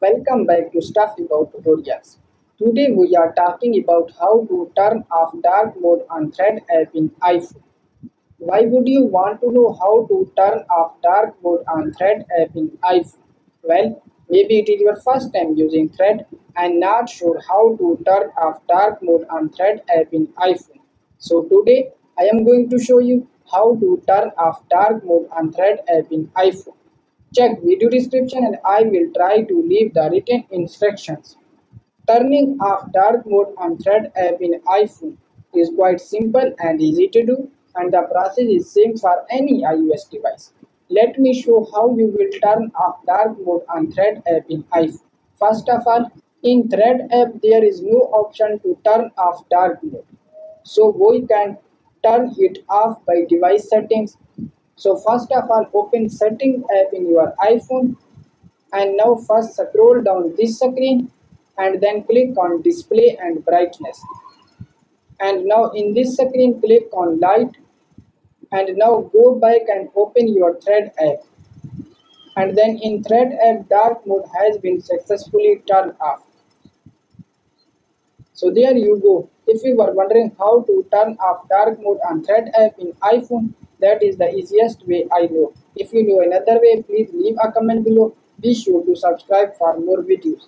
Welcome back to Stuff About Tutorials. Today we are talking about how to turn off dark mode on Thread app in iPhone. Why would you want to know how to turn off dark mode on Thread app in iPhone? Well, maybe it is your first time using Thread and not sure how to turn off dark mode on Thread app in iPhone. So today I am going to show you how to turn off dark mode on Thread app in iPhone. Check video description and I will try to leave the written instructions. Turning off dark mode on Thread app in iPhone is quite simple and easy to do, and the process is same for any iOS device. Let me show how you will turn off dark mode on Thread app in iPhone. First of all, in Thread app there is no option to turn off dark mode. So we can turn it off by device settings. So first of all, open Settings app in your iPhone, and now first scroll down this screen and then click on Display and Brightness. And now in this screen click on Light, and now go back and open your Thread app. And then in Thread app dark mode has been successfully turned off. So there you go. If you were wondering how to turn off dark mode on Thread app in iPhone, that is the easiest way I know. If you know another way, please leave a comment below. Be sure to subscribe for more videos.